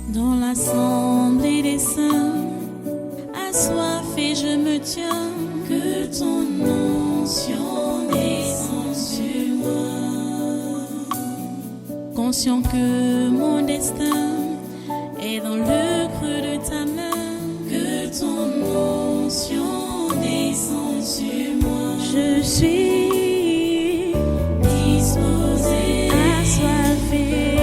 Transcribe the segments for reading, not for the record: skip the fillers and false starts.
Dans l'assemblée des saints, assoiffé je me tiens, que ton onction descende sur moi. Conscient que mon destin est dans le creux de ta main, que ton onction descende sur moi. Je suis disposé, assoiffé,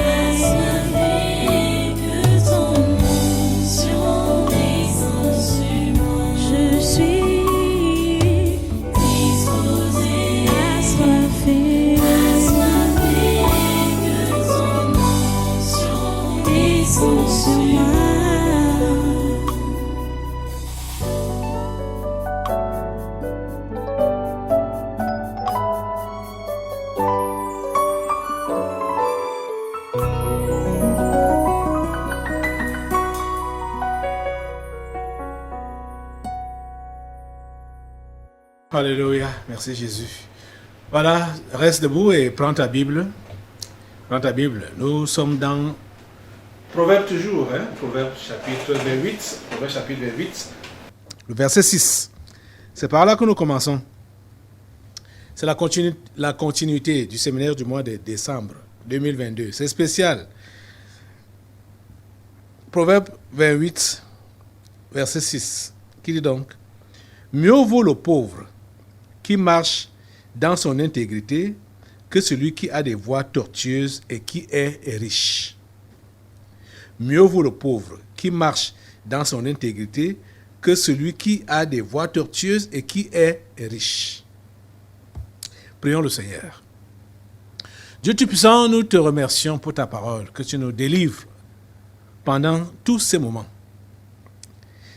que ton onction descende sur moi. Je suis disposé, assoiffé, que ton onction descende sur moi. Alléluia, merci Jésus. Voilà, reste debout et prends ta Bible. Prends ta Bible. Nous sommes dans Proverbe toujours, Proverbe chapitre 28. Proverbe chapitre 28. Le verset 6. C'est par là que nous commençons. C'est la continuité du séminaire du mois de décembre 2022. C'est spécial. Proverbe 28, verset 6, qui dit donc: mieux vaut le pauvre qui marche dans son intégrité que celui qui a des voies tortueuses et qui est riche. Mieux vaut le pauvre qui marche dans son intégrité que celui qui a des voies tortueuses et qui est riche. Prions le Seigneur. Dieu Tout-Puissant, nous te remercions pour ta parole, que tu nous délivres pendant tous ces moments.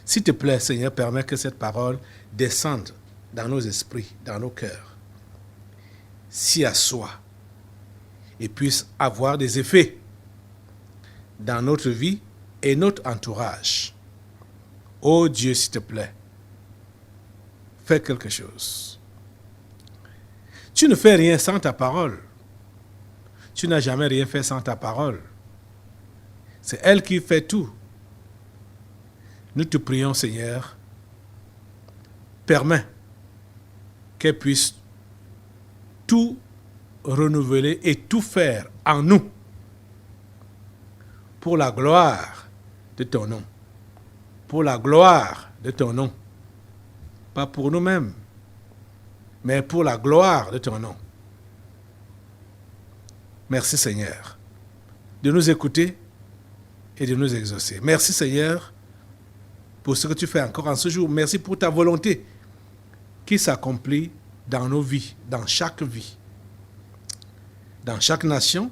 S'il te plaît, Seigneur, permets que cette parole descende dans nos esprits, dans nos cœurs, s'y assoie et puisse avoir des effets dans notre vie et notre entourage. Oh Dieu, s'il te plaît, fais quelque chose. Tu ne fais rien sans ta parole. Tu n'as jamais rien fait sans ta parole. C'est elle qui fait tout. Nous te prions, Seigneur, permets qu'elle puisse tout renouveler et tout faire en nous pour la gloire de ton nom. Pour la gloire de ton nom. Pas pour nous-mêmes, mais pour la gloire de ton nom. Merci, Seigneur, de nous écouter et de nous exaucer. Merci, Seigneur, pour ce que tu fais encore en ce jour. Merci pour ta volonté qui s'accomplit dans nos vies, dans chaque vie, dans chaque nation,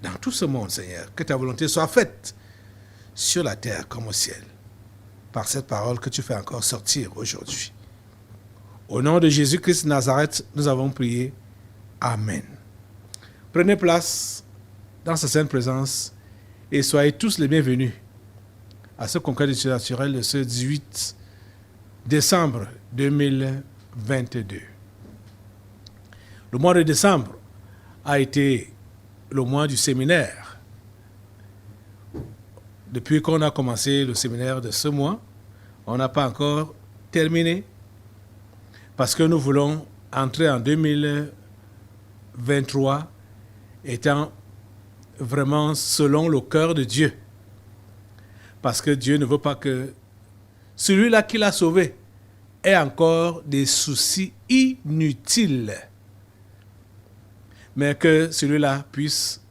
dans tout ce monde, Seigneur. Que ta volonté soit faite sur la terre comme au ciel, par cette parole que tu fais encore sortir aujourd'hui. Au nom de Jésus-Christ de Nazareth, nous avons prié. Amen. Prenez place dans sa sainte présence et soyez tous les bienvenus à ce congrès du surnaturel de ce 18 décembre 2022. Le mois de décembre a été le mois du séminaire. Depuis qu'on a commencé le séminaire de ce mois, on n'a pas encore terminé parce que nous voulons entrer en 2023 étant vraiment selon le cœur de Dieu. Parce que Dieu ne veut pas que celui-là qui l'a sauvé ait encore des soucis inutiles, mais que celui-là puisse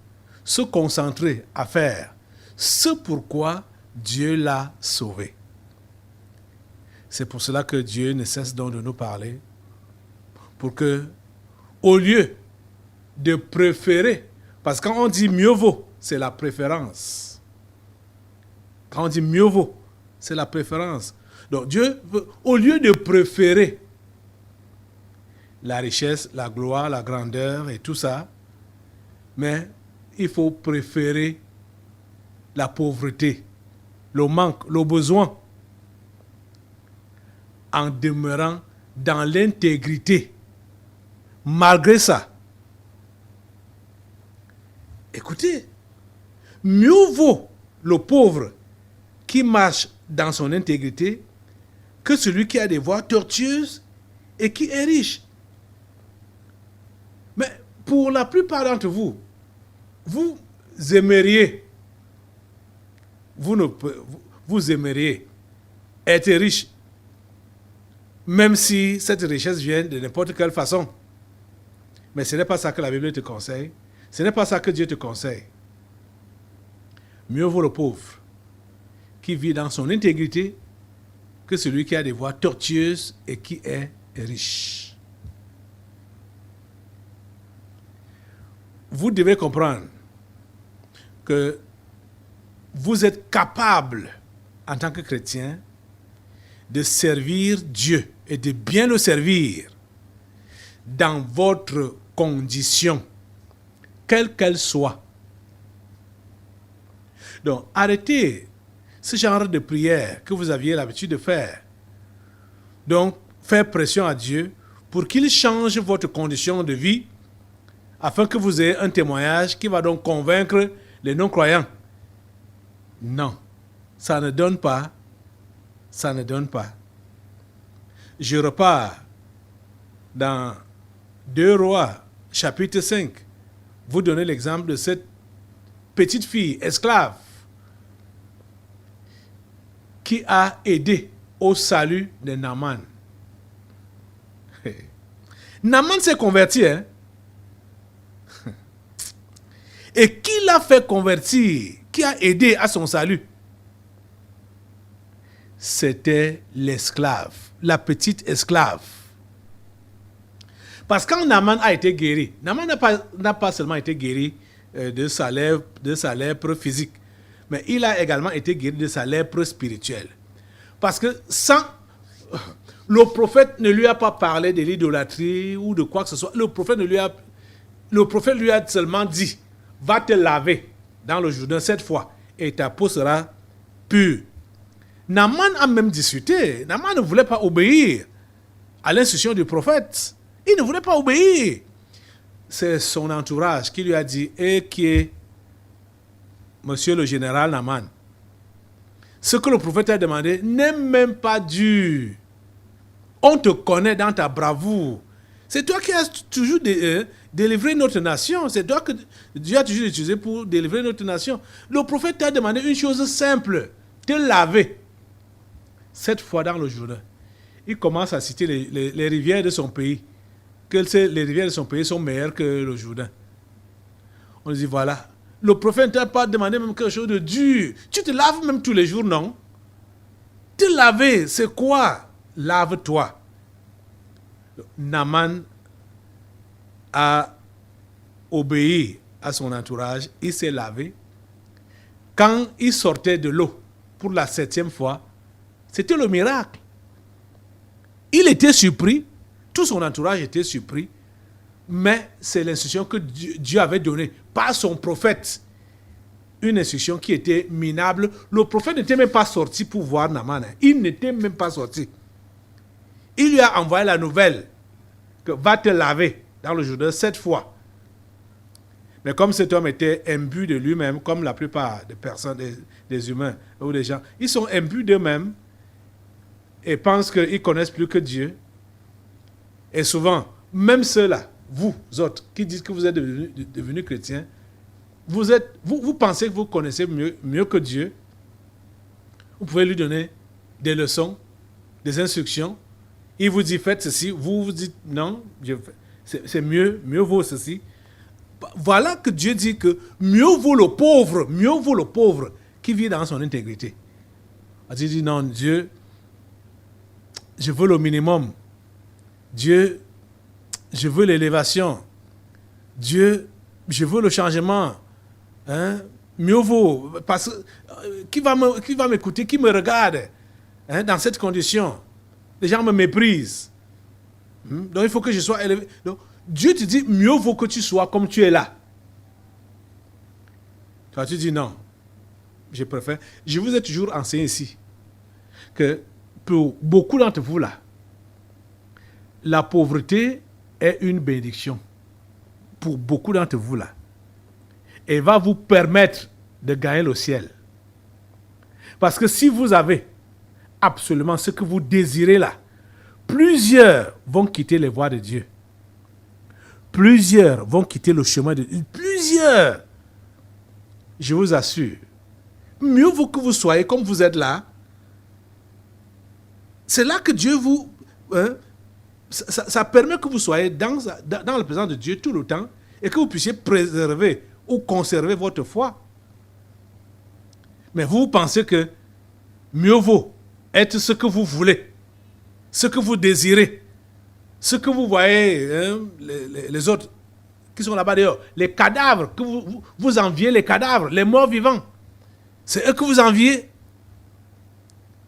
se concentrer à faire ce pourquoi Dieu l'a sauvé. C'est pour cela que Dieu ne cesse donc de nous parler, pour que, au lieu de préférer, parce que quand on dit mieux vaut, c'est la préférence. Quand on dit mieux vaut, c'est la préférence. Donc Dieu veut, au lieu de préférer la richesse, la gloire, la grandeur et tout ça, mais il faut préférer la pauvreté, le manque, le besoin, en demeurant dans l'intégrité. Malgré ça, écoutez, mieux vaut le pauvre qui marche dans son intégrité que celui qui a des voies tortueuses et qui est riche. Mais pour la plupart d'entre vous, vous aimeriez être riche, même si cette richesse vient de n'importe quelle façon. Mais ce n'est pas ça que la Bible te conseille. Ce n'est pas ça que Dieu te conseille. Mieux vaut le pauvre qui vit dans son intégrité que celui qui a des voies tortueuses et qui est riche. Vous devez comprendre que vous êtes capable, en tant que chrétien, de servir Dieu et de bien le servir dans votre condition, quelle qu'elle soit. Donc, arrêtez ce genre de prière que vous aviez l'habitude de faire. Donc, faire pression à Dieu pour qu'il change votre condition de vie afin que vous ayez un témoignage qui va donc convaincre les non-croyants. Non, ça ne donne pas. Ça ne donne pas. Je repars dans 2 Rois, chapitre 5. Vous donnez l'exemple de cette petite fille esclave qui a aidé au salut de Naaman. Naaman s'est converti, hein? Et qui l'a fait convertir, qui a aidé à son salut? C'était l'esclave, la petite esclave. Parce que quand Naaman a été guéri, Naaman n'a pas seulement été guéri de sa lèpre physique, mais il a également été guéri de sa lèpre spirituelle. Parce que le prophète ne lui a pas parlé de l'idolâtrie ou de quoi que ce soit. Le prophète lui a seulement dit, va te laver dans le Jourdain 7 fois et ta peau sera pure. Naaman a même discuté. Naaman ne voulait pas obéir à l'instruction du prophète. Il ne voulait pas obéir. C'est son entourage qui lui a dit, qui est monsieur le général Naaman, ce que le prophète a demandé n'est même pas dur. On te connaît dans ta bravoure. C'est toi qui as toujours délivré notre nation. C'est toi que Dieu a toujours utilisé pour délivrer notre nation. Le prophète t'a demandé une chose simple, te laver. 7 fois dans le Jourdain. Il commence à citer les rivières de son pays. Que les rivières de son pays sont meilleures que le Jourdain. On dit voilà. Le prophète ne t'a pas demandé même quelque chose de dur. Tu te laves même tous les jours, non? Te laver, c'est quoi? Lave-toi. Naaman a obéi à son entourage. Il s'est lavé. Quand il sortait de l'eau pour la 7e fois, c'était le miracle. Il était surpris. Tout son entourage était surpris. Mais c'est l'instruction que Dieu avait donnée par son prophète. Une instruction qui était minable. Le prophète n'était même pas sorti pour voir Naaman. Il n'était même pas sorti. Il lui a envoyé la nouvelle que va te laver dans le Jourdain 7 fois. Mais comme cet homme était imbu de lui-même, comme la plupart des personnes, des humains ou des gens, ils sont imbus d'eux-mêmes et pensent qu'ils connaissent plus que Dieu. Et souvent, même ceux-là, vous autres, qui disent que vous êtes devenus chrétiens, vous pensez que vous connaissez mieux que Dieu. Vous pouvez lui donner des leçons, des instructions. Il vous dit faites ceci, vous dites non, c'est mieux vaut ceci. Voilà que Dieu dit que mieux vaut le pauvre qui vit dans son intégrité. Dieu dit non, Dieu, je veux le minimum. Dieu, je veux l'élévation. Dieu, je veux le changement. Hein? Mieux vaut, parce que qui va m'écouter, qui me regarde dans cette condition? Les gens me méprisent. Donc il faut que je sois élevé. Donc, Dieu te dit, mieux vaut que tu sois comme tu es là. Toi, tu dis non. Je préfère. Je vous ai toujours enseigné ici que pour beaucoup d'entre vous là, la pauvreté est une bénédiction. Pour beaucoup d'entre vous là. Et va vous permettre de gagner le ciel. Parce que si vous avez absolument ce que vous désirez là, plusieurs vont quitter les voies de Dieu. Plusieurs vont quitter le chemin de Dieu. Plusieurs. Je vous assure. Mieux vaut que vous soyez comme vous êtes là. C'est là que Dieu vous... ça permet que vous soyez dans la présence de Dieu tout le temps et que vous puissiez préserver ou conserver votre foi. Mais vous pensez que mieux vaut être ce que vous voulez, ce que vous désirez, ce que vous voyez, les autres qui sont là-bas dehors, les cadavres, que vous enviez les cadavres, les morts vivants. C'est eux que vous enviez,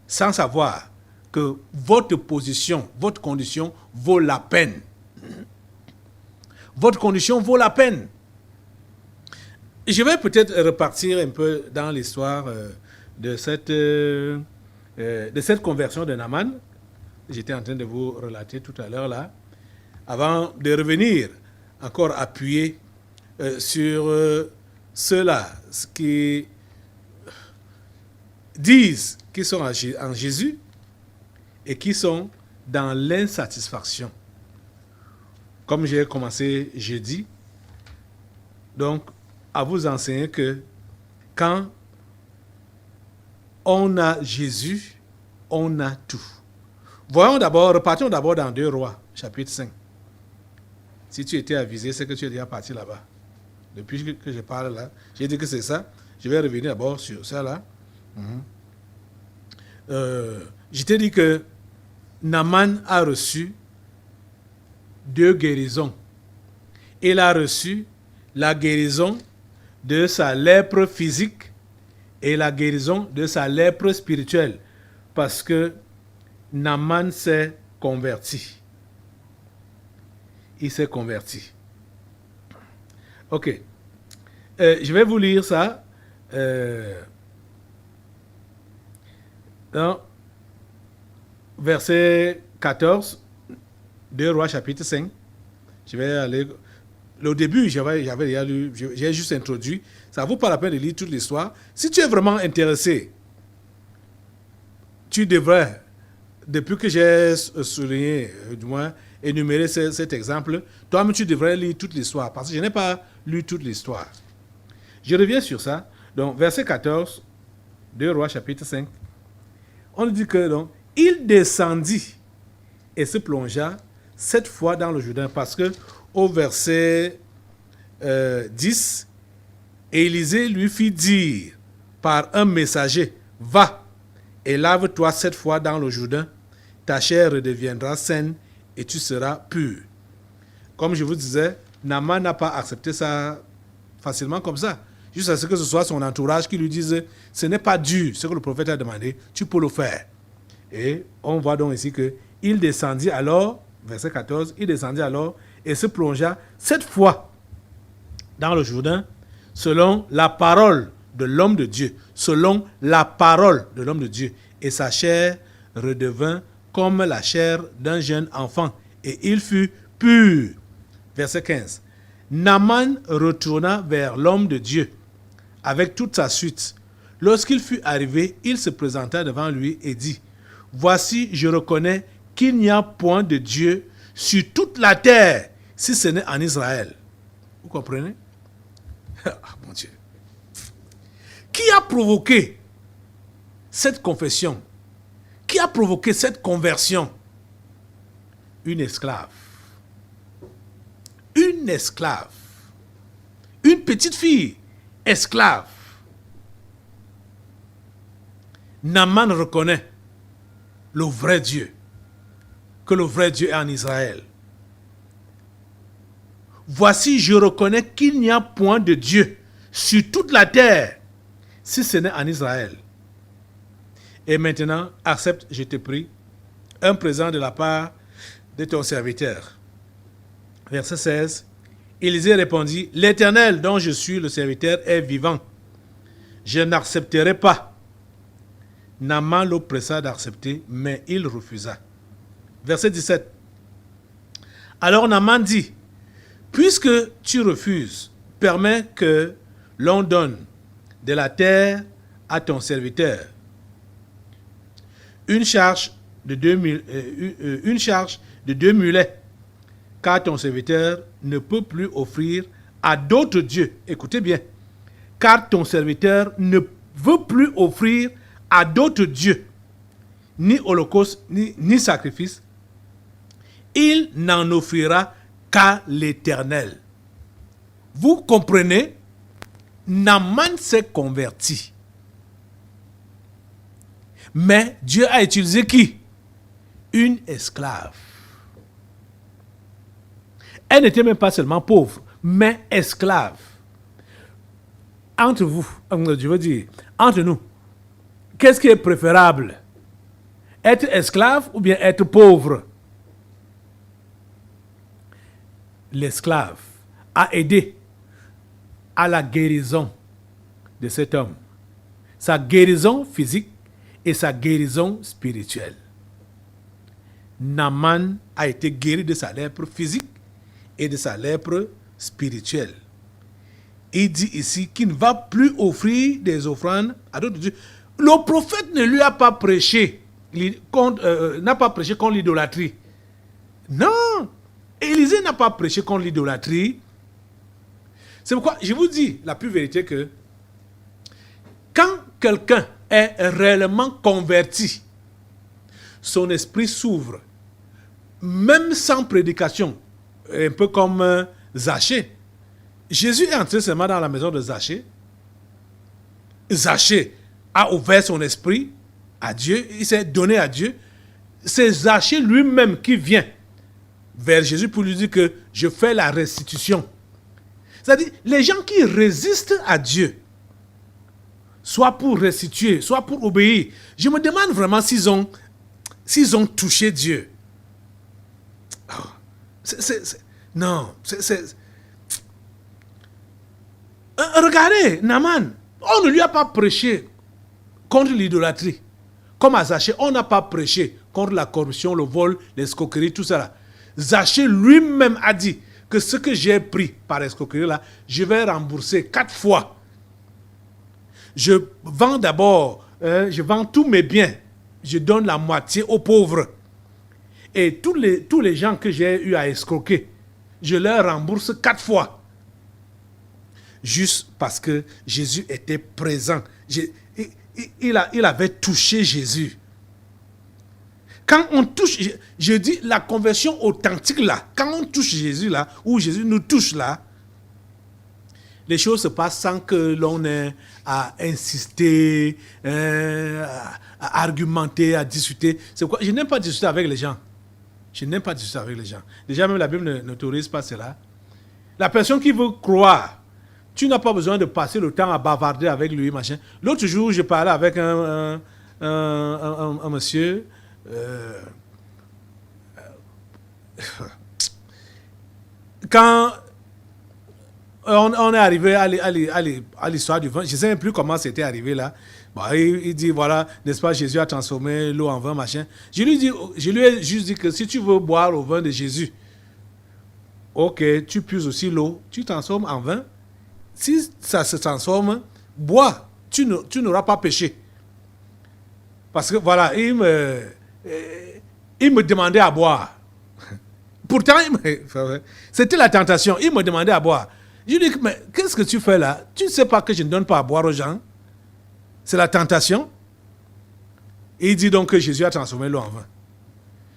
sans savoir que votre position, votre condition vaut la peine. Votre condition vaut la peine. Je vais peut-être repartir un peu dans l'histoire de cette conversion de Naaman. J'étais en train de vous relater tout à l'heure là, avant de revenir encore appuyer sur ceux-là qui disent qu'ils sont en Jésus et qui sont dans l'insatisfaction. Comme j'ai commencé jeudi, donc à vous enseigner que quand on a Jésus, on a tout. Repartons d'abord dans 2 Rois, chapitre 5. Si tu étais avisé, c'est que tu es déjà parti là-bas. Depuis que je parle là, j'ai dit que c'est ça. Je vais revenir d'abord sur ça là. Je t'ai dit que Naaman a reçu 2 guérisons. Il a reçu la guérison de sa lèpre physique et la guérison de sa lèpre spirituelle. Parce que Naaman s'est converti. Il s'est converti. Ok. Je vais vous lire ça. Dans verset 14, 2 Rois chapitre 5. Je vais aller... Au début, j'avais déjà lu, j'ai juste introduit. Ça ne vaut pas la peine de lire toute l'histoire. Si tu es vraiment intéressé, tu devrais, depuis que j'ai souligné, du moins énuméré cet exemple, toi-même tu devrais lire toute l'histoire, parce que je n'ai pas lu toute l'histoire. Je reviens sur ça. Donc, verset 14, 2 Rois chapitre 5. On dit que donc, il descendit et se plongea 7 fois dans le Jourdain, parce que au verset 10, Élisée lui fit dire par un messager, va et lave-toi 7 fois dans le Jourdain, ta chair redeviendra saine et tu seras pur. Comme je vous disais, Naaman n'a pas accepté ça facilement comme ça. Juste à ce que ce soit son entourage qui lui dise, ce n'est pas dur ce que le prophète a demandé, tu peux le faire. Et on voit donc ici que il descendit alors, verset 14, il descendit alors et se plongea 7 fois dans le Jourdain, selon la parole de l'homme de Dieu, selon la parole de l'homme de Dieu. Et sa chair redevint comme la chair d'un jeune enfant, et il fut pur. Verset 15. Naaman retourna vers l'homme de Dieu avec toute sa suite. Lorsqu'il fut arrivé, il se présenta devant lui et dit, voici, je reconnais qu'il n'y a point de Dieu sur toute la terre, si ce n'est en Israël. Vous comprenez? Ah, mon Dieu. Qui a provoqué cette confession? Qui a provoqué cette conversion? Une esclave. Une esclave. Une petite fille esclave. Naaman reconnaît le vrai Dieu, que le vrai Dieu est en Israël. Voici, je reconnais qu'il n'y a point de Dieu sur toute la terre, si ce n'est en Israël. Et maintenant, accepte, je te prie, un présent de la part de ton serviteur. Verset 16. Élisée répondit, l'Éternel dont je suis le serviteur est vivant. Je n'accepterai pas. Naaman le pressa d'accepter, mais il refusa. Verset 17. Alors Naaman dit, puisque tu refuses, permets que l'on donne de la terre à ton serviteur une charge de 2 mulets, car ton serviteur ne peut plus offrir à d'autres dieux. Écoutez bien. Car ton serviteur ne veut plus offrir à d'autres dieux, ni holocauste, ni sacrifice. Il n'en offrira qu'à l'Éternel. Vous comprenez? Naaman s'est converti. Mais Dieu a utilisé qui? Une esclave. Elle n'était même pas seulement pauvre, mais esclave. Entre vous, je veux dire, entre nous, qu'est-ce qui est préférable? Être esclave ou bien être pauvre? L'esclave a aidé à la guérison de cet homme. Sa guérison physique et sa guérison spirituelle. Naaman a été guéri de sa lèpre physique et de sa lèpre spirituelle. Il dit ici qu'il ne va plus offrir des offrandes à d'autres dieux. Le prophète ne lui a pas prêché contre l'idolâtrie. Non, Élisée n'a pas prêché contre l'idolâtrie. C'est pourquoi je vous dis la pure vérité que quand quelqu'un est réellement converti, son esprit s'ouvre, même sans prédication, un peu comme Zachée. Jésus est entré seulement dans la maison de Zachée. Zachée a ouvert son esprit à Dieu, il s'est donné à Dieu. C'est Zachée lui-même qui vient vers Jésus pour lui dire que je fais la restitution. C'est-à-dire, les gens qui résistent à Dieu, soit pour restituer, soit pour obéir, je me demande vraiment s'ils ont touché Dieu. Regardez, Naaman, on ne lui a pas prêché contre l'idolâtrie. Comme à Zachée, on n'a pas prêché contre la corruption, le vol, l'escroquerie, tout ça là. Zachée lui-même a dit que ce que j'ai pris par escroquerie là, je vais rembourser 4 fois. Je vends d'abord, je vends tous mes biens, je donne la moitié aux pauvres. Et tous les gens que j'ai eu à escroquer, je leur rembourse 4 fois. Juste parce que Jésus était présent. Il avait touché Jésus. Quand on touche, je dis la conversion authentique là, quand on touche Jésus là, ou Jésus nous touche là, les choses se passent sans que l'on ait à insister, à argumenter, à discuter. C'est pourquoi je n'aime pas discuter avec les gens. Je n'aime pas discuter avec les gens. Déjà, même la Bible n'autorise pas cela. La personne qui veut croire, tu n'as pas besoin de passer le temps à bavarder avec lui, machin. L'autre jour, je parlais avec un monsieur. Quand on est arrivé à l'histoire du vin, je ne sais même plus comment c'était arrivé là. Bon, il dit, voilà, n'est-ce pas, Jésus a transformé l'eau en vin, machin. Je lui ai juste dit que si tu veux boire au vin de Jésus, ok, tu puises aussi l'eau, tu transformes en vin. Si ça se transforme, bois, tu n'auras pas péché. Parce que voilà, il me demandait à boire. Pourtant, c'était la tentation, il me demandait à boire. Je lui ai dit, mais qu'est-ce que tu fais là? Tu ne sais pas que je ne donne pas à boire aux gens? C'est la tentation. Et il dit donc que Jésus a transformé l'eau en vin.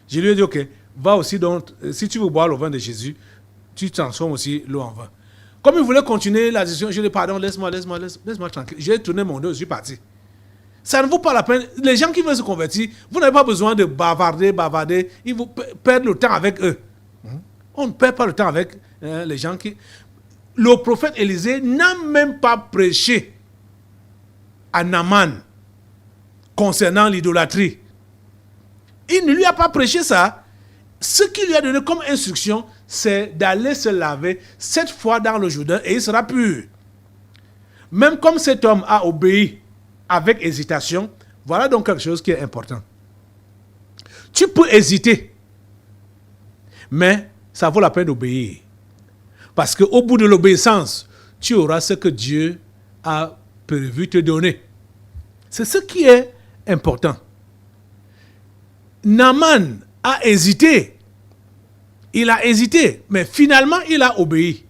Je lui ai dit, ok, va aussi donc, si tu veux boire le vin de Jésus, tu transformes aussi l'eau en vin. Comme il voulait continuer la discussion, je lui ai dit, pardon, laisse-moi tranquille. J'ai tourné mon dos, je suis parti. Ça ne vaut pas la peine. Les gens qui veulent se convertir, vous n'avez pas besoin de bavarder. Ils vont perdre le temps avec eux. On ne perd pas le temps avec les gens qui... Le prophète Élisée n'a même pas prêché à Naaman concernant l'idolâtrie. Il ne lui a pas prêché ça. Ce qu'il lui a donné comme instruction, c'est d'aller se laver 7 fois dans le Jourdain et il sera pur. Même comme cet homme a obéi avec hésitation, voilà donc quelque chose qui est important. Tu peux hésiter, mais ça vaut la peine d'obéir. Parce qu'au bout de l'obéissance, tu auras ce que Dieu a prévu te donner. C'est ce qui est important. Naaman a hésité. Il a hésité, mais finalement, il a obéi.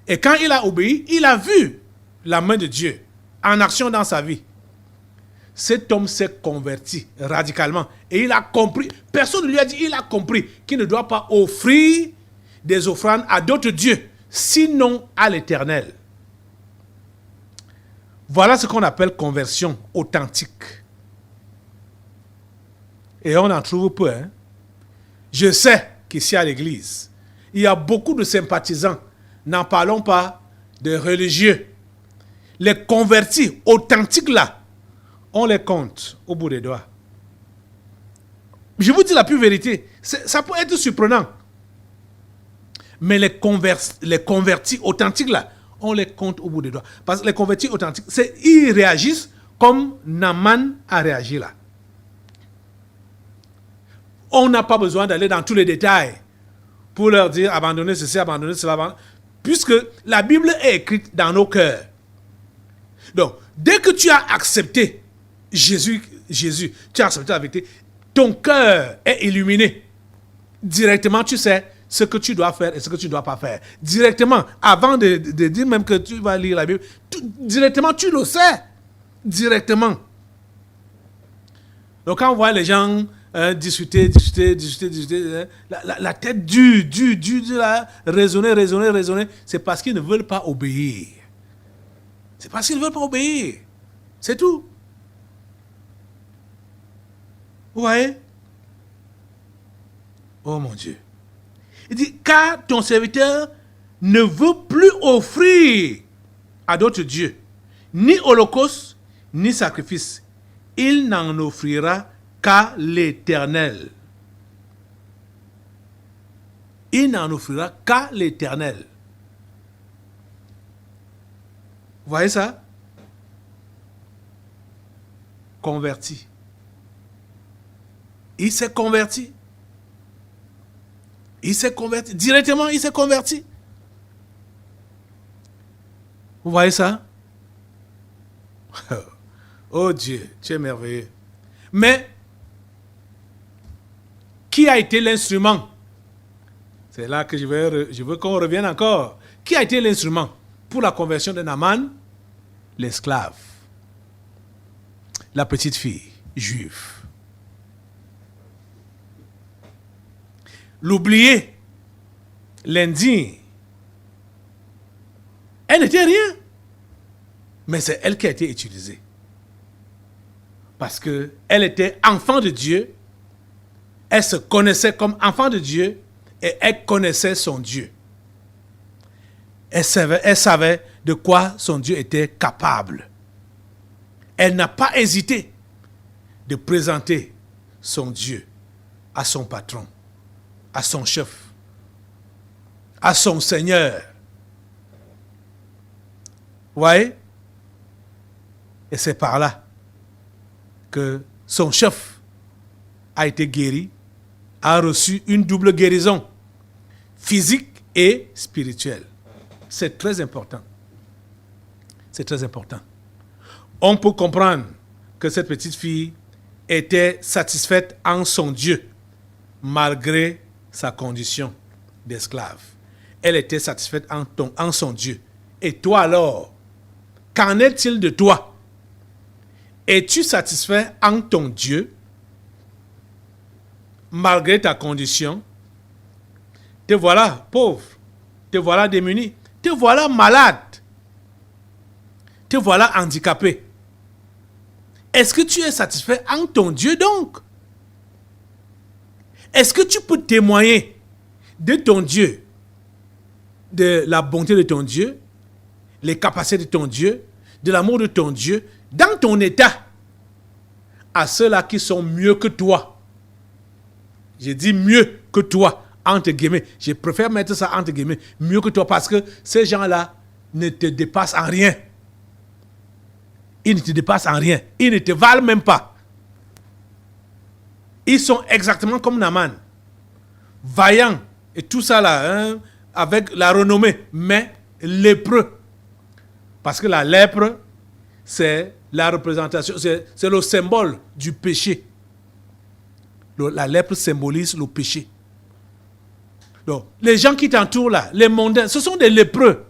Et quand il a obéi, il a vu la main de Dieu en action dans sa vie. Cet homme s'est converti radicalement. Et il a compris, personne ne lui a dit, il a compris qu'il ne doit pas offrir des offrandes à d'autres dieux, sinon à l'Éternel. Voilà ce qu'on appelle conversion authentique. Et on en trouve peu. Hein? Je sais qu'ici à l'église, il y a beaucoup de sympathisants. N'en parlons pas de religieux. Les convertis authentiques là, on les compte au bout des doigts. Je vous dis la pure vérité. Ça peut être surprenant. Mais les convertis authentiques là, on les compte au bout des doigts. Parce que les convertis authentiques, ils réagissent comme Naaman a réagi là. On n'a pas besoin d'aller dans tous les détails pour leur dire abandonnez ceci, abandonnez cela, puisque la Bible est écrite dans nos cœurs. Donc, dès que tu as accepté Jésus, tu as accepté la vérité, ton cœur est illuminé. Directement, tu sais ce que tu dois faire et ce que tu ne dois pas faire. Directement, avant de dire même que tu vas lire la Bible, directement, tu le sais. Directement. Donc, quand on voit les gens discuter, la tête dure, raisonner, c'est parce qu'ils ne veulent pas obéir. C'est parce qu'ils ne veulent pas obéir. C'est tout. Vous voyez? Oh mon Dieu. Il dit, car ton serviteur ne veut plus offrir à d'autres dieux, ni holocauste, ni sacrifice. Il n'en offrira qu'à l'Éternel. Il n'en offrira qu'à l'Éternel. Vous voyez ça? Converti. Il s'est converti. Il s'est converti. Directement, il s'est converti. Vous voyez ça? Oh Dieu, tu es merveilleux. Mais, qui a été l'instrument? C'est là que je veux qu'on revienne encore. Qui a été l'instrument pour la conversion de Naaman? L'esclave. La petite fille juive. L'oubliée, l'indigne, elle n'était rien. Mais c'est elle qui a été utilisée. Parce qu'elle était enfant de Dieu, elle se connaissait comme enfant de Dieu et elle connaissait son Dieu. Elle savait de quoi son Dieu était capable. Elle n'a pas hésité de présenter son Dieu à son patron, à son chef, à son Seigneur. Vous voyez? Et c'est par là que son chef a été guéri, a reçu une double guérison, physique et spirituelle. C'est très important. C'est très important. On peut comprendre que cette petite fille était satisfaite en son Dieu, malgré sa condition d'esclave. Elle était satisfaite en son Dieu. Et toi alors, qu'en est-il de toi? Es-tu satisfait en ton Dieu, malgré ta condition? Te voilà pauvre, te voilà démuni, te voilà malade, te voilà handicapé. Est-ce que tu es satisfait en ton Dieu donc? Est-ce que tu peux témoigner de ton Dieu, de la bonté de ton Dieu, les capacités de ton Dieu, de l'amour de ton Dieu, dans ton état, à ceux-là qui sont mieux que toi? J'ai dit mieux que toi, entre guillemets. Je préfère mettre ça entre guillemets, mieux que toi, parce que ces gens-là ne te dépassent en rien. Ils ne te dépassent en rien. Ils ne te valent même pas. Ils sont exactement comme Naaman. Vaillants et tout ça là, hein, avec la renommée, mais lépreux. Parce que la lèpre, c'est la représentation, c'est le symbole du péché. La lèpre symbolise le péché. Donc, les gens qui t'entourent là, les mondains, ce sont des lépreux.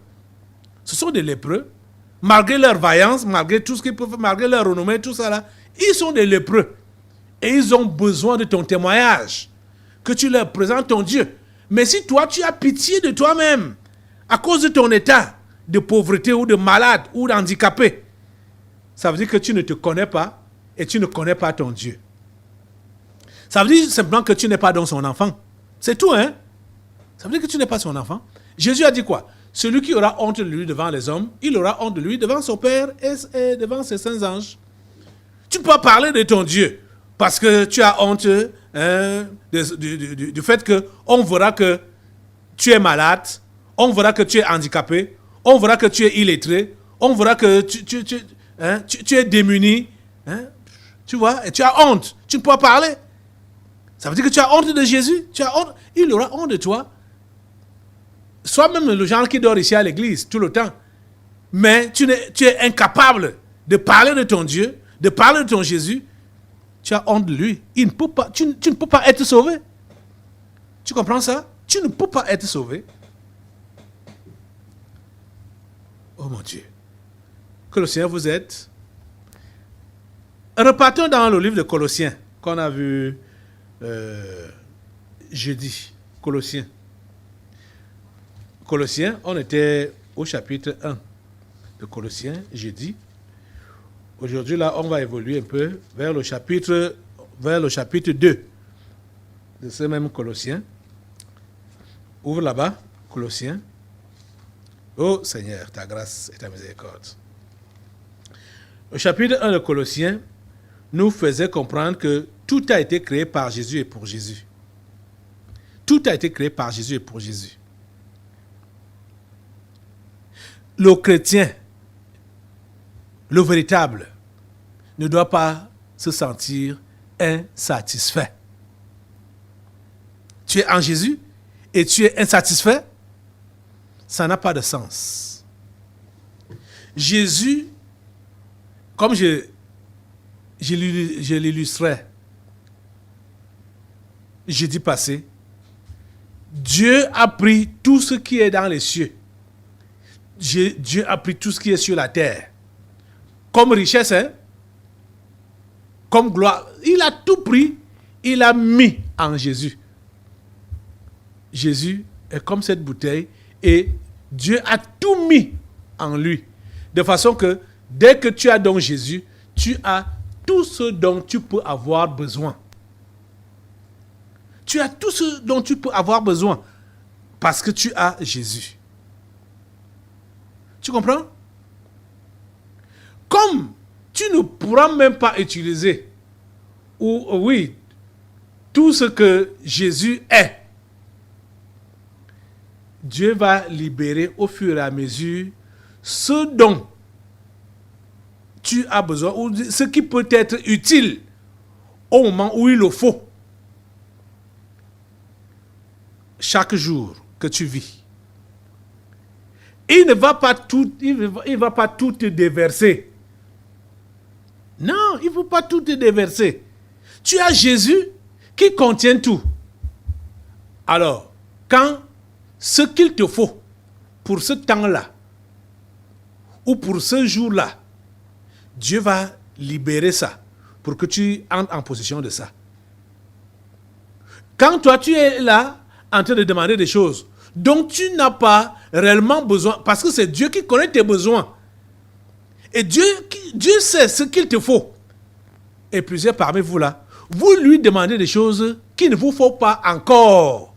Ce sont des lépreux. Malgré leur vaillance, malgré tout ce qu'ils peuvent faire, malgré leur renommée, tout ça là, ils sont des lépreux. Et ils ont besoin de ton témoignage. Que tu leur présentes ton Dieu. Mais si toi, tu as pitié de toi-même, à cause de ton état de pauvreté ou de malade ou d'handicapé, ça veut dire que tu ne te connais pas et tu ne connais pas ton Dieu. Ça veut dire simplement que tu n'es pas dans son enfant. C'est tout, hein? Ça veut dire que tu n'es pas son enfant. Jésus a dit quoi? Celui qui aura honte de lui devant les hommes, il aura honte de lui devant son Père et devant ses saints anges. Tu ne peux pas parler de ton Dieu parce que tu as honte du fait qu'on verra que tu es malade, on verra que tu es handicapé, on verra que tu es illettré, on verra que tu es démuni. Hein? Tu vois, et tu as honte. Tu ne peux pas parler. Ça veut dire que tu as honte de Jésus. Tu as honte. Il aura honte de toi. Sois même le genre qui dort ici à l'église tout le temps. Mais tu es incapable de parler de ton Dieu, de parler de ton Jésus. Tu as honte de lui. Il ne peut pas, tu ne peux pas être sauvé. Tu comprends ça? Tu ne peux pas être sauvé. Oh mon Dieu. Que le Seigneur vous aide. Repartons dans le livre de Colossiens qu'on a vu jeudi. Colossiens. Colossiens, on était au chapitre 1 de Colossiens, jeudi. Aujourd'hui, là, on va évoluer un peu vers le chapitre 2 de ce même Colossiens. Ouvre là-bas, Colossiens. Oh Seigneur, ta grâce et ta miséricorde. Le chapitre 1 de Colossiens nous faisait comprendre que tout a été créé par Jésus et pour Jésus. Tout a été créé par Jésus et pour Jésus. Le chrétien, le véritable, ne doit pas se sentir insatisfait. Tu es en Jésus et tu es insatisfait, ça n'a pas de sens. Jésus, comme je l'illustrais jeudi passé, Dieu a pris tout ce qui est dans les cieux. Dieu a pris tout ce qui est sur la terre. Comme richesse, hein? Comme gloire. Il a tout pris, il a mis en Jésus. Jésus est comme cette bouteille et Dieu a tout mis en lui. De façon que dès que tu as donc Jésus, tu as tout ce dont tu peux avoir besoin. Tu as tout ce dont tu peux avoir besoin parce que tu as Jésus. Tu comprends? Comme tu ne pourras même pas utiliser tout ce que Jésus est, Dieu va libérer au fur et à mesure ce dont tu as besoin ou ce qui peut être utile au moment où il le faut. Chaque jour que tu vis. Il ne va pas tout te déverser. Non, il ne faut pas tout te déverser. Tu as Jésus qui contient tout. Alors, quand ce qu'il te faut pour ce temps-là ou pour ce jour-là, Dieu va libérer ça pour que tu entres en possession de ça. Quand toi, tu es là en train de demander des choses dont tu n'as pas réellement besoin, parce que c'est Dieu qui connaît tes besoins. Et Dieu sait ce qu'il te faut. Et plusieurs parmi vous là, vous lui demandez des choses qu'il ne vous faut pas encore.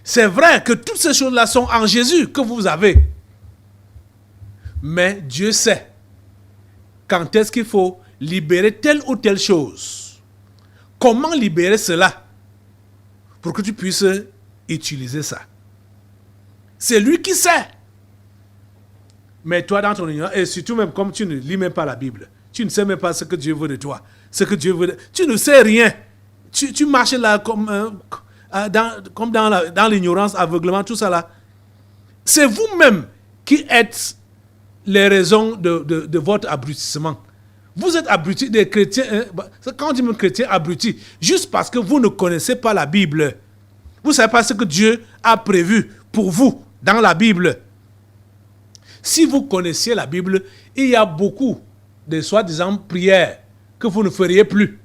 C'est vrai que toutes ces choses-là sont en Jésus que vous avez. Mais Dieu sait quand est-ce qu'il faut libérer telle ou telle chose. Comment libérer cela pour que tu puisses utiliser ça. C'est lui qui sait. Mais toi, dans ton ignorance, et surtout même comme tu ne lis même pas la Bible, tu ne sais même pas ce que Dieu veut de toi. Ce que Dieu veut tu ne sais rien. Tu marches là comme dans l'ignorance, aveuglement, tout ça là. C'est vous-même qui êtes les raisons de votre abrutissement. Vous êtes abrutis, des chrétiens. Quand on dit chrétiens abrutis, juste parce que vous ne connaissez pas la Bible. Vous ne savez pas ce que Dieu a prévu pour vous dans la Bible. Si vous connaissiez la Bible, il y a beaucoup de soi-disant prières que vous ne feriez plus.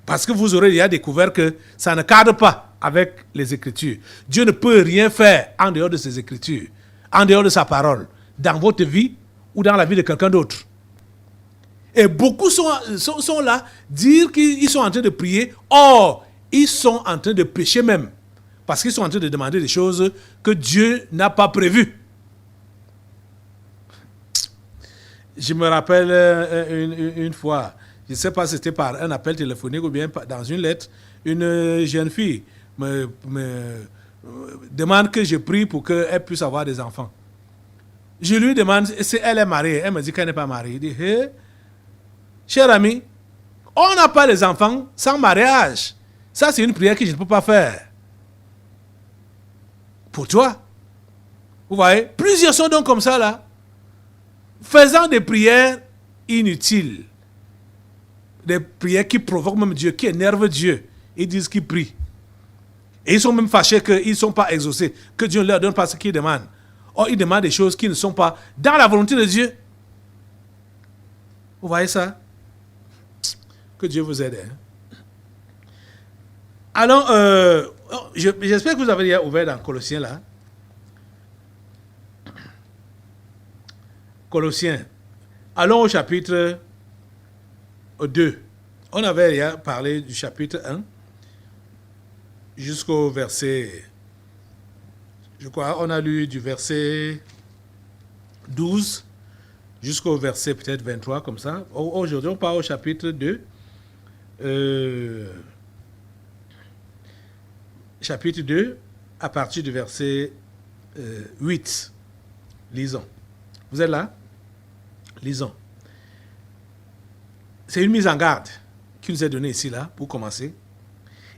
Parce que vous aurez déjà découvert que ça ne cadre pas avec les Écritures. Dieu ne peut rien faire en dehors de ses Écritures, en dehors de sa parole, dans votre vie ou dans la vie de quelqu'un d'autre. Et beaucoup sont là, dire qu'ils sont en train de prier. Or, ils sont en train de pécher même. Parce qu'ils sont en train de demander des choses que Dieu n'a pas prévues. Je me rappelle une fois, je ne sais pas si c'était par un appel téléphonique ou bien dans une lettre, une jeune fille me demande que je prie pour qu'elle puisse avoir des enfants. Je lui demande si elle est mariée. Elle me dit qu'elle n'est pas mariée. Je dis, hey, cher ami, on n'a pas les enfants sans mariage. Ça, c'est une prière que je ne peux pas faire. Pour toi. Vous voyez, plusieurs sont donc comme ça là, faisant des prières inutiles. Des prières qui provoquent même Dieu, qui énervent Dieu. Ils disent qu'ils prient. Et ils sont même fâchés qu'ils ne sont pas exaucés, que Dieu ne leur donne pas ce qu'ils demandent. Or, ils demandent des choses qui ne sont pas dans la volonté de Dieu. Vous voyez ça? Que Dieu vous aide. Hein? Alors, j'espère que vous avez déjà ouvert dans Colossiens là. Colossiens. Allons au chapitre 2. On avait déjà parlé du chapitre 1 jusqu'au verset, je crois, on a lu du verset 12 jusqu'au verset peut-être 23, comme ça. Aujourd'hui, on part au chapitre 2. Chapitre 2, à partir du verset 8. Lisons. Vous êtes là? Lisons. C'est une mise en garde qui nous est donnée ici, là, pour commencer.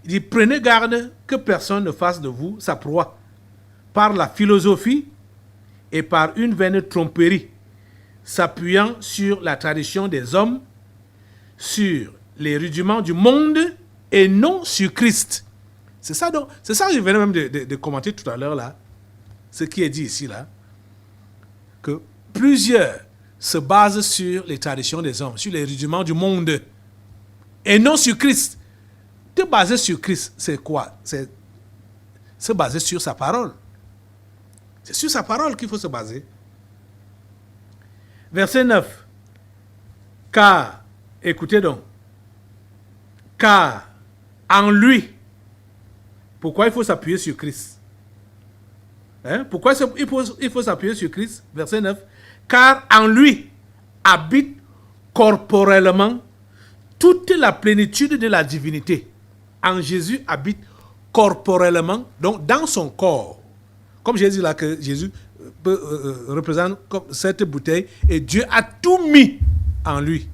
Il dit, prenez garde que personne ne fasse de vous sa proie par la philosophie et par une vaine tromperie, s'appuyant sur la tradition des hommes, sur les rudiments du monde et non sur Christ. C'est ça que je venais même de commenter tout à l'heure, là, ce qui est dit ici, là, que plusieurs se basent sur les traditions des hommes, sur les rudiments du monde, et non sur Christ. Te baser sur Christ, c'est quoi? C'est se baser sur sa parole. C'est sur sa parole qu'il faut se baser. Verset 9. Car, écoutez donc, car en lui, pourquoi il faut s'appuyer sur Christ? Hein? Pourquoi il faut s'appuyer sur Christ? Verset 9. Car en lui habite corporellement toute la plénitude de la divinité. En Jésus habite corporellement, donc dans son corps. Comme j'ai dit là que Jésus représente comme cette bouteille et Dieu a tout mis en lui.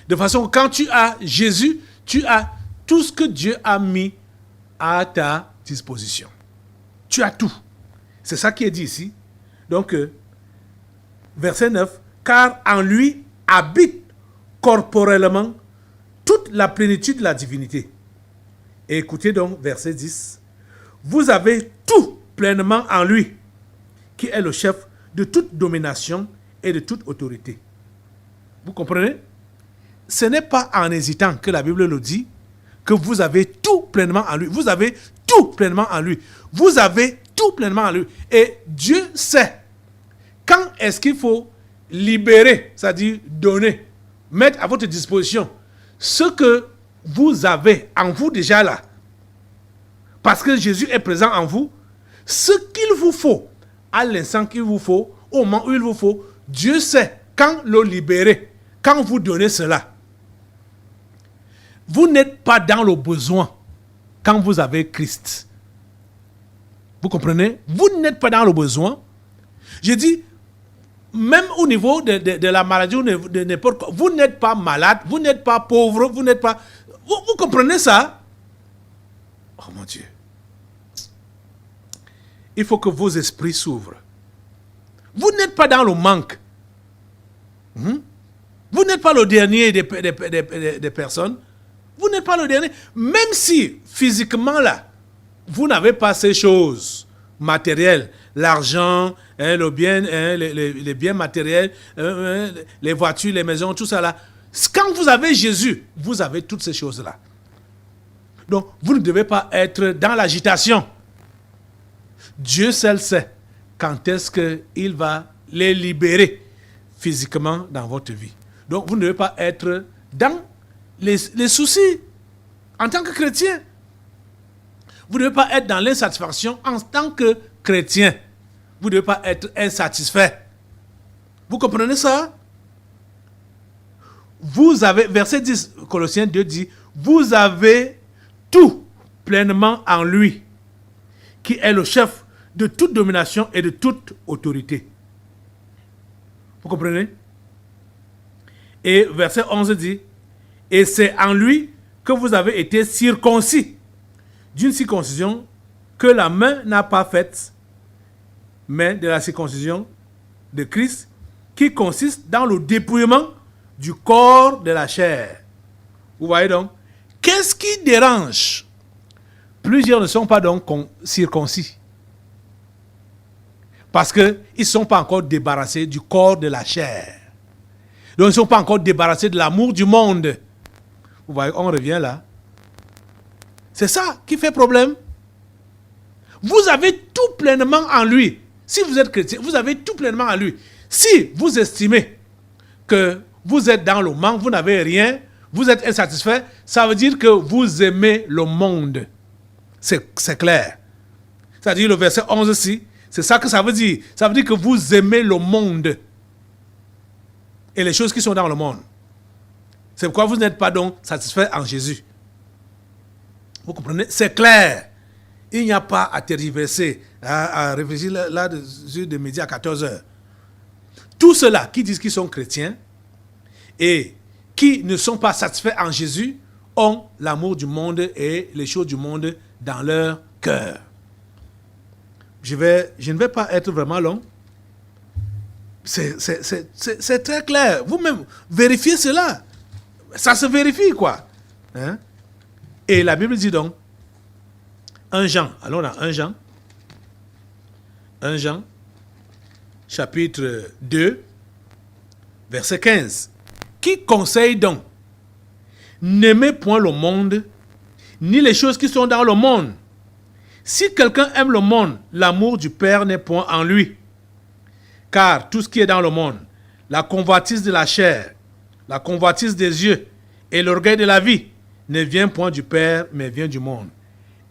De façon que quand tu as Jésus, tu as tout ce que Dieu a mis à ta disposition. Tu as tout. C'est ça qui est dit ici. Donc, verset 9, car en lui habite corporellement toute la plénitude de la divinité. Et écoutez donc verset 10. Vous avez tout pleinement en lui, qui est le chef de toute domination et de toute autorité. Vous comprenez? Ce n'est pas en hésitant que la Bible le dit, que vous avez tout pleinement en lui. Vous avez tout pleinement en lui. Vous avez tout pleinement en lui. Et Dieu sait quand est-ce qu'il faut libérer, c'est-à-dire donner, mettre à votre disposition ce que vous avez en vous déjà là. Parce que Jésus est présent en vous. Ce qu'il vous faut, à l'instant qu'il vous faut, au moment où il vous faut, Dieu sait quand le libérer, quand vous donnez cela. Vous n'êtes pas dans le besoin quand vous avez Christ. Vous comprenez? Vous n'êtes pas dans le besoin. Je dis, même au niveau de la maladie ou de n'importe quoi, vous n'êtes pas malade, vous n'êtes pas pauvre, vous n'êtes pas... Vous comprenez ça? Oh mon Dieu. Il faut que vos esprits s'ouvrent. Vous n'êtes pas dans le manque. Vous n'êtes pas le dernier des personnes. Vous n'êtes pas le dernier. Même si, physiquement, là, vous n'avez pas ces choses matérielles, l'argent, le bien, les biens matériels, les voitures, les maisons, tout ça là. Quand vous avez Jésus, vous avez toutes ces choses-là. Donc, vous ne devez pas être dans l'agitation. Dieu seul sait quand est-ce qu'il va les libérer physiquement dans votre vie. Donc, vous ne devez pas être dans les soucis en tant que chrétien. Vous ne devez pas être dans l'insatisfaction en tant que chrétien. Vous ne devez pas être insatisfait. Vous comprenez ça? Vous avez, verset 10, Colossiens 2 dit, vous avez tout pleinement en lui, qui est le chef de toute domination et de toute autorité. Vous comprenez? Et verset 11 dit, et c'est en lui que vous avez été circoncis, d'une circoncision que la main n'a pas faite, mais de la circoncision de Christ, qui consiste dans le dépouillement du corps de la chair. Vous voyez donc, qu'est-ce qui dérange? Plusieurs ne sont pas donc circoncis. Parce qu'ils ne sont pas encore débarrassés du corps de la chair. Donc ils ne sont pas encore débarrassés de l'amour du monde. Vous voyez, on revient là. C'est ça qui fait problème. Vous avez tout pleinement en lui. Si vous êtes chrétien, vous avez tout pleinement en lui. Si vous estimez que vous êtes dans le manque, vous n'avez rien, vous êtes insatisfait, ça veut dire que vous aimez le monde. C'est clair. C'est-à-dire le verset 11 ici, c'est ça que ça veut dire. Ça veut dire que vous aimez le monde et les choses qui sont dans le monde. C'est pourquoi vous n'êtes pas donc satisfait en Jésus. Vous comprenez? C'est clair. Il n'y a pas à tergiverser, à réfléchir là-dessus de midi à 14h. Tous ceux-là qui disent qu'ils sont chrétiens et qui ne sont pas satisfaits en Jésus ont l'amour du monde et les choses du monde dans leur cœur. Je ne vais pas être vraiment long. C'est très clair. Vous-même, vérifiez cela. Ça se vérifie, quoi. Hein? Et la Bible dit donc, 1 Jean, allons dans 1 Jean. 1 Jean, chapitre 2, verset 15. Qui conseille donc? N'aimez point le monde, ni les choses qui sont dans le monde. Si quelqu'un aime le monde, l'amour du Père n'est point en lui. Car tout ce qui est dans le monde, la convoitise de la chair, la convoitise des yeux et l'orgueil de la vie, ne vient point du Père, mais vient du monde.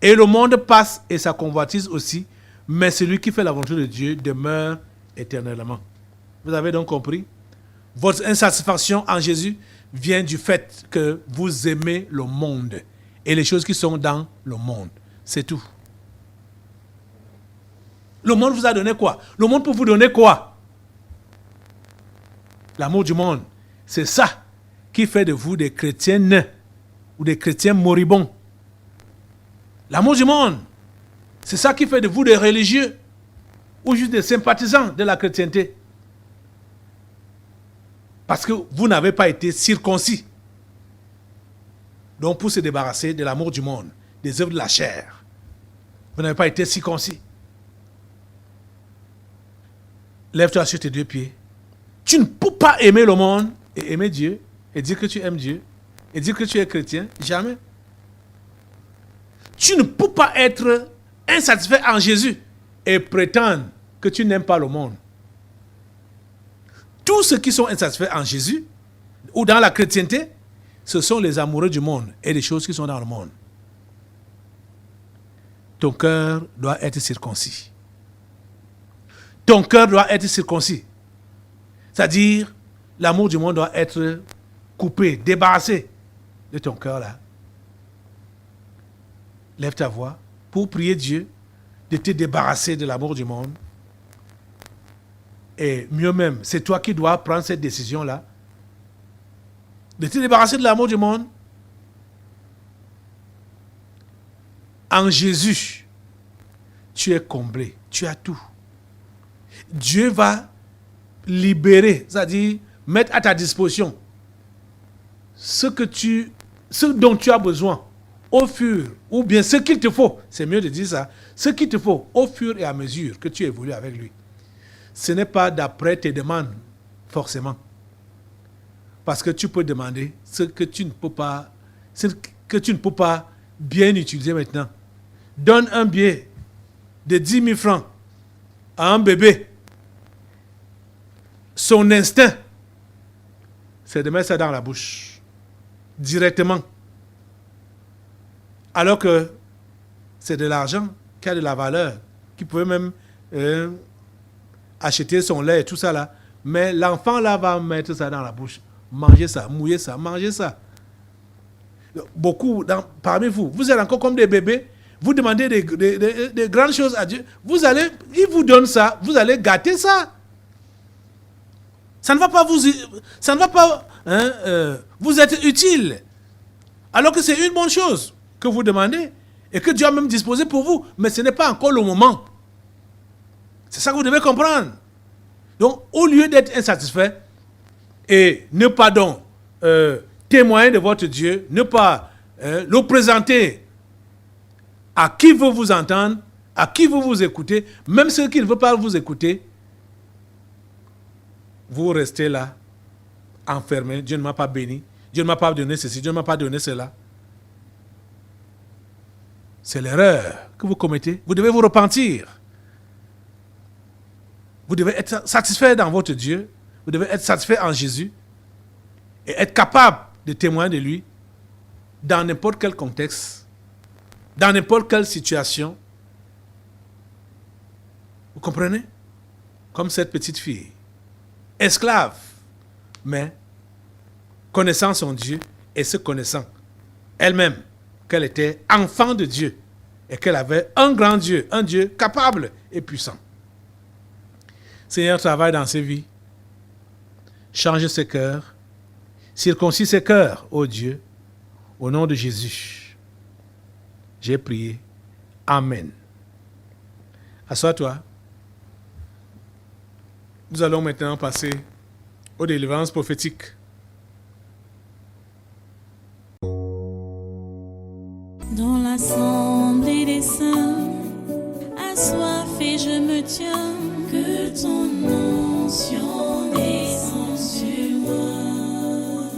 Et le monde passe et sa convoitise aussi, mais celui qui fait la volonté de Dieu demeure éternellement. Vous avez donc compris? Votre insatisfaction en Jésus vient du fait que vous aimez le monde et les choses qui sont dans le monde. C'est tout. Le monde vous a donné quoi? Le monde peut vous donner quoi? L'amour du monde. C'est ça qui fait de vous des chrétiens nains ou des chrétiens moribonds. L'amour du monde. C'est ça qui fait de vous des religieux ou juste des sympathisants de la chrétienté. Parce que vous n'avez pas été circoncis. Donc pour se débarrasser de l'amour du monde, des œuvres de la chair, vous n'avez pas été circoncis. Lève-toi sur tes deux pieds. Tu ne peux pas aimer le monde et aimer Dieu et dire que tu aimes Dieu et dire que tu es chrétien. Jamais. Tu ne peux pas être insatisfait en Jésus et prétendre que tu n'aimes pas le monde. Tous ceux qui sont insatisfaits en Jésus ou dans la chrétienté, ce sont les amoureux du monde et les choses qui sont dans le monde. Ton cœur doit être circoncis. Ton cœur doit être circoncis. C'est-à-dire, l'amour du monde doit être coupé, débarrassé de ton cœur là. Lève ta voix pour prier Dieu de te débarrasser de l'amour du monde. Et mieux même, c'est toi qui dois prendre cette décision-là. De te débarrasser de l'amour du monde. En Jésus, tu es comblé, tu as tout. Dieu va libérer, c'est-à-dire mettre à ta disposition ce dont tu as besoin au fur, ou bien ce qu'il te faut, c'est mieux de dire ça, ce qu'il te faut au fur et à mesure que tu évolues avec lui. Ce n'est pas d'après tes demandes, forcément. Parce que tu peux demander ce que tu ne peux pas bien utiliser maintenant. Donne un billet de 10 000 francs à un bébé. Son instinct, c'est de mettre ça dans la bouche, directement. Alors que c'est de l'argent qui a de la valeur, qui peut même acheter son lait et tout ça là. Mais l'enfant là va mettre ça dans la bouche, manger ça, mouiller ça, manger ça. Beaucoup parmi vous, vous êtes encore comme des bébés, vous demandez des grandes choses à Dieu, il vous donne ça, vous allez gâter ça. Ça ne va pas vous être utile. Alors que c'est une bonne chose que vous demandez et que Dieu a même disposé pour vous. Mais ce n'est pas encore le moment. C'est ça que vous devez comprendre. Donc, au lieu d'être insatisfait et ne pas donc témoigner de votre Dieu, ne pas le présenter à qui veut vous entendre, à qui veut vous écouter, même ceux qui ne veulent pas vous écouter, vous restez là, enfermé. Dieu ne m'a pas béni. Dieu ne m'a pas donné ceci. Dieu ne m'a pas donné cela. C'est l'erreur que vous commettez. Vous devez vous repentir. Vous devez être satisfait dans votre Dieu. Vous devez être satisfait en Jésus. Et être capable de témoigner de lui dans n'importe quel contexte, dans n'importe quelle situation. Vous comprenez? Comme cette petite fille. Esclave, mais connaissant son Dieu et se connaissant elle-même qu'elle était enfant de Dieu et qu'elle avait un grand Dieu, un Dieu capable et puissant. Seigneur, travaille dans ses vies, change ses cœurs, circoncis ses cœurs, ô Dieu, au nom de Jésus. J'ai prié. Amen. Assois-toi. Nous allons maintenant passer aux délivrances prophétiques. Dans l'assemblée des saints, assoiffé je me tiens, que ton onction descende sur moi.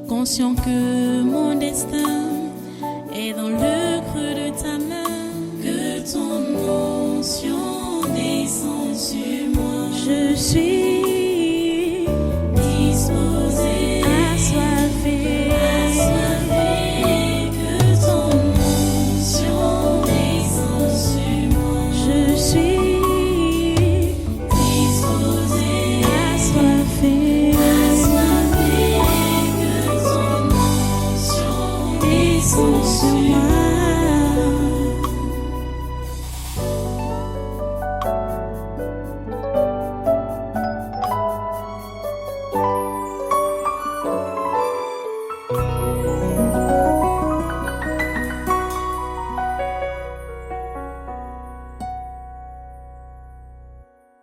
Conscient que mon destin est dans le creux de ta main, que ton onction descende sur moi. Je suis disposé, assoiffé, que ton onction descende sur moi. Je suis disposé, assoiffé, que ton onction descende sur moi.